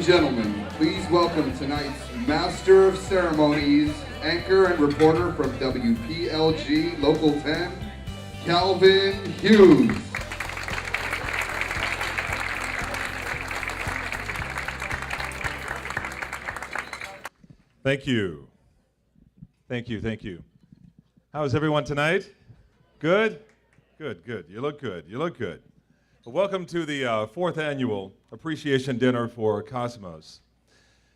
gentlemen, please welcome tonight's Master of Ceremonies, anchor and reporter from WPLG Local 10, Calvin Hughes. Thank you. Thank you, thank you. How is everyone tonight? Good? Good, good. You look good, you look good. Well, welcome to the fourth annual Appreciation Dinner for Cosmos.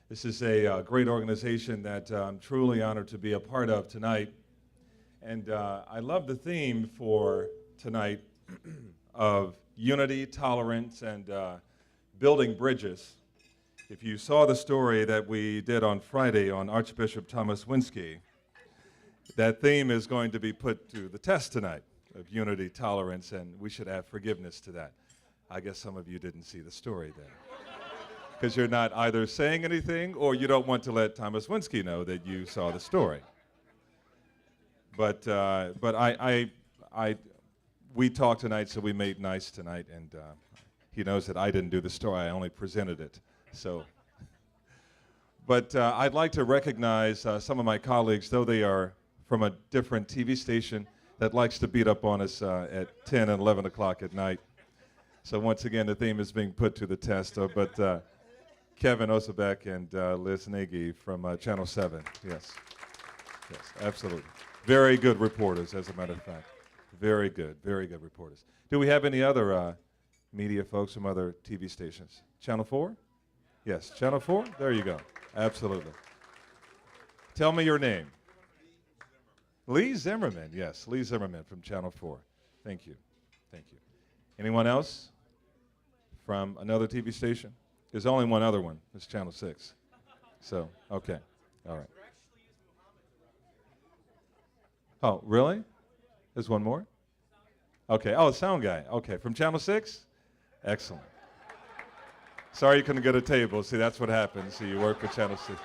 This is a great organization that I'm truly honored to be a part of tonight. And I love the theme for tonight of unity, tolerance, and building bridges. If you saw the story that we did on Friday on Archbishop Thomas Winsky, that theme is going to be put to the test tonight of unity, tolerance, and we should add forgiveness to that. I guess some of you didn't see the story there, because you're not either saying anything or you don't want to let Thomas Winsky know that you saw the story. But we talked tonight, so we made nice tonight, and he knows that I didn't do the story, I only presented it. So, but I'd like to recognize some of my colleagues, though they are from a different TV station that likes to beat up on us at 10 and 11 o'clock at night. So once again, the theme is being put to the test. But Kevin Osebek and Liz Nagy from Channel 7, yes, absolutely. Very good reporters, as a matter of fact. Very good reporters. Do we have any other media folks from other TV stations? Channel 4? Yes, Channel 4? There you go. Absolutely. Tell me your name. Lee Zimmerman, yes, Lee Zimmerman from Channel 4. Thank you. Thank you. Anyone else from another TV station? There's only one other one. It's Channel 6. So, okay. All right. Oh, really? There's one more? Okay. Oh, sound guy. Okay. From Channel 6? Excellent. Sorry you couldn't get a table. See, that's what happens. See, you work for Channel 6.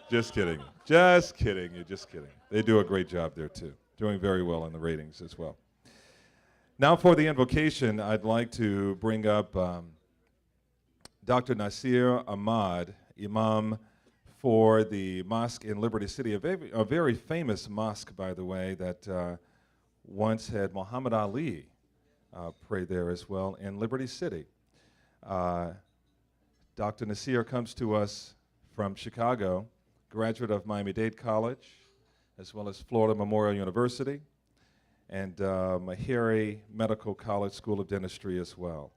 Just kidding. Just kidding. You're just kidding. They do a great job there, too. Doing very well in the ratings as well. Now for the invocation, I'd like to bring up Dr. Nasir Ahmad, Imam for the mosque in Liberty City, a very famous mosque, by the way, that once had Muhammad Ali pray there as well in Liberty City. Dr. Nasir comes to us from Chicago, graduate of Miami-Dade College, as well as Florida Memorial University, and Meharry Medical College School of Dentistry as well.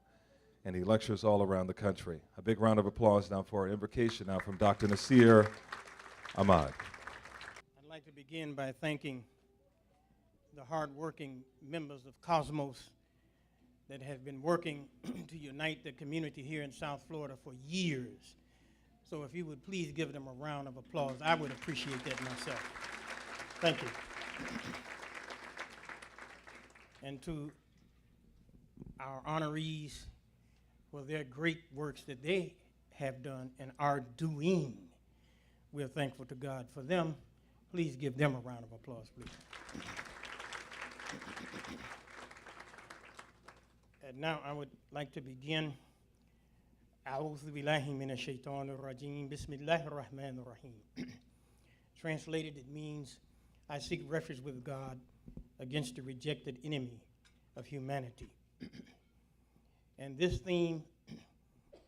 And he lectures all around the country. A big round of applause now for our invocation now from Dr. Nasir Ahmad. I'd like to begin by thanking the hard-working members of Cosmos that have been working to unite the community here in South Florida for years. So if you would please give them a round of applause, I would appreciate that myself. Thank you. And to our honorees for their great works that they have done and are doing, we're thankful to God for them. Please give them a round of applause, please. And now I would like to begin. أعوذ بالله من الشيطان الرجيم بسم الله الرحمن الرحيم. Translated, it means, I seek refuge with God against the rejected enemy of humanity. And this theme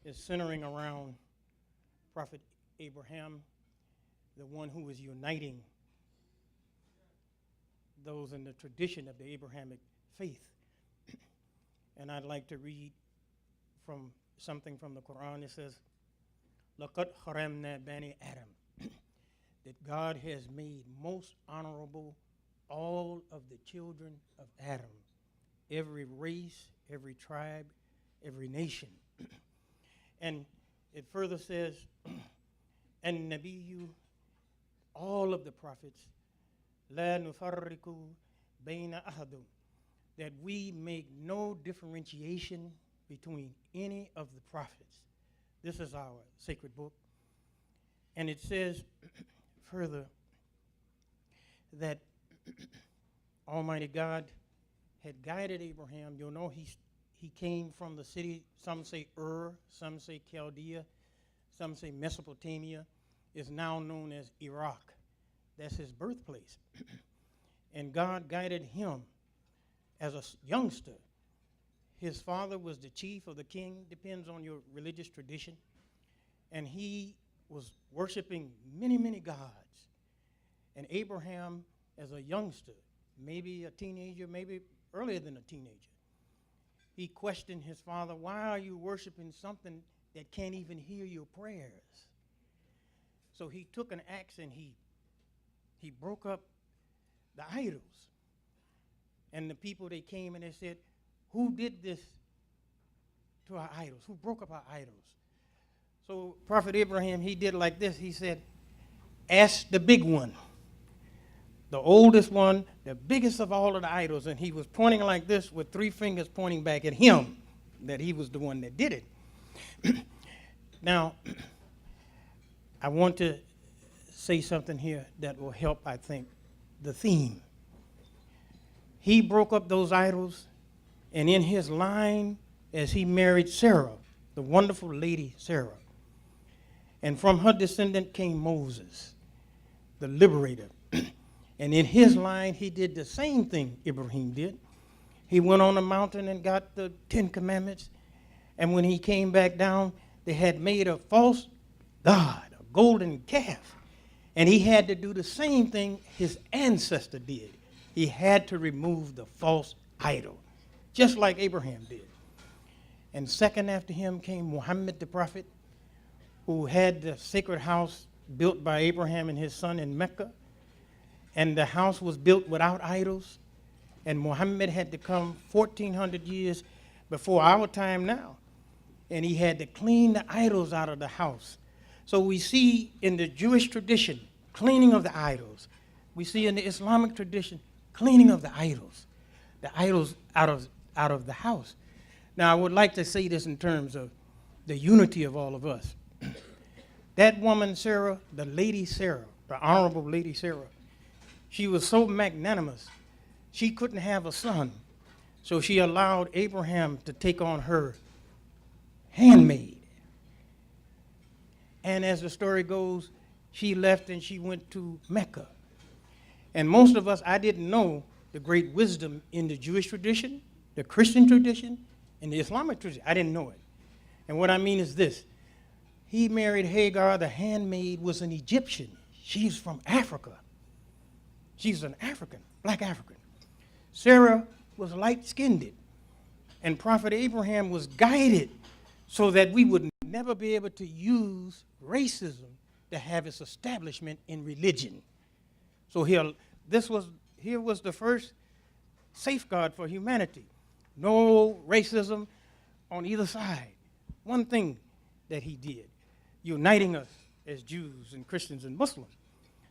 is centering around Prophet Abraham, the one who is uniting those in the tradition of the Abrahamic faith. And I'd like to read from something from the Quran. It says, لَقَدْ خَرَمْنَا بَنِي Adam, that God has made most honorable all of the children of Adam, every race, every tribe, every nation. And it further says, and Nabiyyu, all of the prophets, la nufarriqu bayna ahadun, that we make no differentiation between any of the prophets. This is our sacred book. And it says further that Almighty God had guided Abraham. You'll know he He came from the city, some say Ur, some say Chaldea, some say Mesopotamia, is now known as Iraq. That's his birthplace. And God guided him as a youngster. His father was the chief of the king, depends on your religious tradition. And he was worshiping many, many gods. And Abraham, as a youngster, maybe a teenager, maybe earlier than a teenager, he questioned his father, why are you worshiping something that can't even hear your prayers? So he took an axe and he broke up the idols. And the people, they came and they said, who did this to our idols? Who broke up our idols? So Prophet Abraham, he did like this. He said, ask the big one, the oldest one, the biggest of all of the idols. And he was pointing like this with 3 fingers pointing back at him, that he was the one that did it. Now, I want to say something here that will help, I think, the theme. He broke up those idols, and in his line, as he married Sarah, the wonderful lady Sarah, and from her descendant came Moses, the liberator. And in his line, he did the same thing Ibrahim did. He went on the mountain and got the 10 commandments, and when he came back down, they had made a false god, a golden calf. And he had to do the same thing his ancestor did. He had to remove the false idol, just like Abraham did. And second after him came Muhammad the prophet, who had the sacred house built by Abraham and his son in Mecca. And the house was built without idols. And Muhammad had to come 1,400 years before our time now. And he had to clean the idols out of the house. So we see in the Jewish tradition, cleaning of the idols. We see in the Islamic tradition, cleaning of the idols out of the house. Now, I would like to say this in terms of the unity of all of us. That woman, Sarah, the lady Sarah, the honorable lady Sarah, she was so magnanimous, she couldn't have a son. So she allowed Abraham to take on her handmaid. And as the story goes, she left and she went to Mecca. And most of us, I didn't know the great wisdom in the Jewish tradition, the Christian tradition, and the Islamic tradition. I didn't know it. And what I mean is this. He married Hagar, the handmaid was an Egyptian. She's from Africa. She's an African, black African. Sarah was light-skinned. And Prophet Abraham was guided so that we would never be able to use racism to have its establishment in religion. So here was the first safeguard for humanity. No racism on either side. One thing that he did, uniting us as Jews and Christians and Muslims.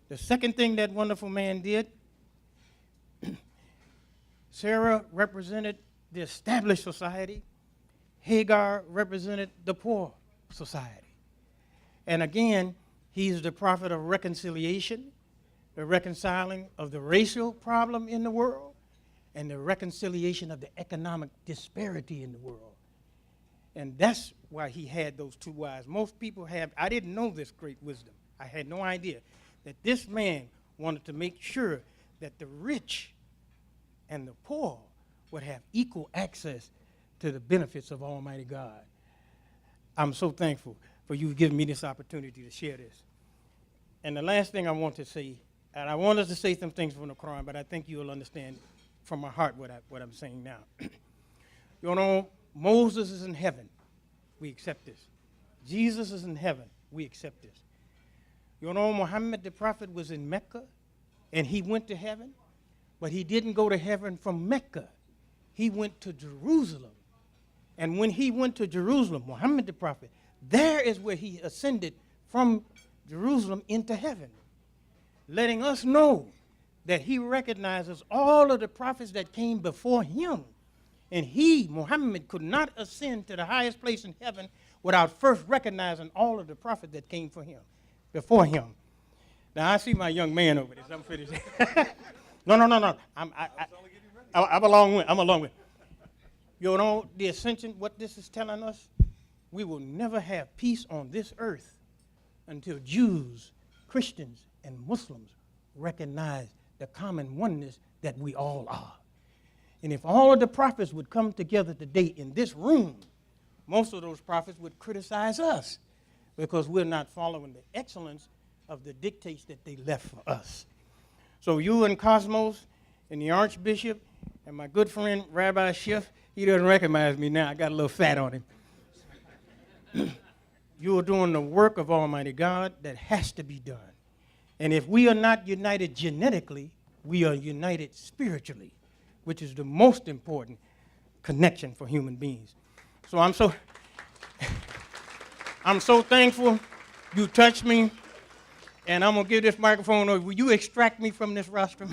The second thing that wonderful man did, Sarah represented the established society. Hagar represented the poor society. And again, he's the prophet of reconciliation, the reconciling of the racial problem in the world, and the reconciliation of the economic disparity in the world. And that's why he had those 2 wives. Most people have, I didn't know this great wisdom. I had no idea that this man wanted to make sure that the rich and the poor would have equal access to the benefits of Almighty God. I'm so thankful for you giving me this opportunity to share this. And the last thing I want to say, and I wanted to say some things from the Quran, but I think you'll understand from my heart what I'm saying now. You know, Moses is in heaven. We accept this. Jesus is in heaven. We accept this. You know, Muhammad the prophet was in Mecca, and he went to heaven, but he didn't go to heaven from Mecca. He went to Jerusalem. And when he went to Jerusalem, Muhammad the prophet, there is where he ascended from Jerusalem into heaven, letting us know that he recognizes all of the prophets that came before him. And he, Muhammad, could not ascend to the highest place in heaven without first recognizing all of the prophets that came before him. Now, I see my young man over there. I'm finished. No. I'm along with. You know, the ascension, what this is telling us, we will never have peace on this earth until Jews, Christians, and Muslims recognize the common oneness that we all are. And if all of the prophets would come together today in this room, most of those prophets would criticize us because we're not following the excellence of the dictates that they left for us. So you and Cosmos and the Archbishop and my good friend Rabbi Schiff, he doesn't recognize me now. I got a little fat on him. You are doing the work of Almighty God that has to be done. And if we are not united genetically, we are united spiritually, which is the most important connection for human beings. So I'm so thankful you touched me, and I'm going to give this microphone over. Will you extract me from this rostrum?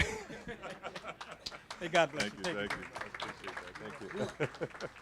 Hey, God bless you. Thank you. I appreciate that. Thank you.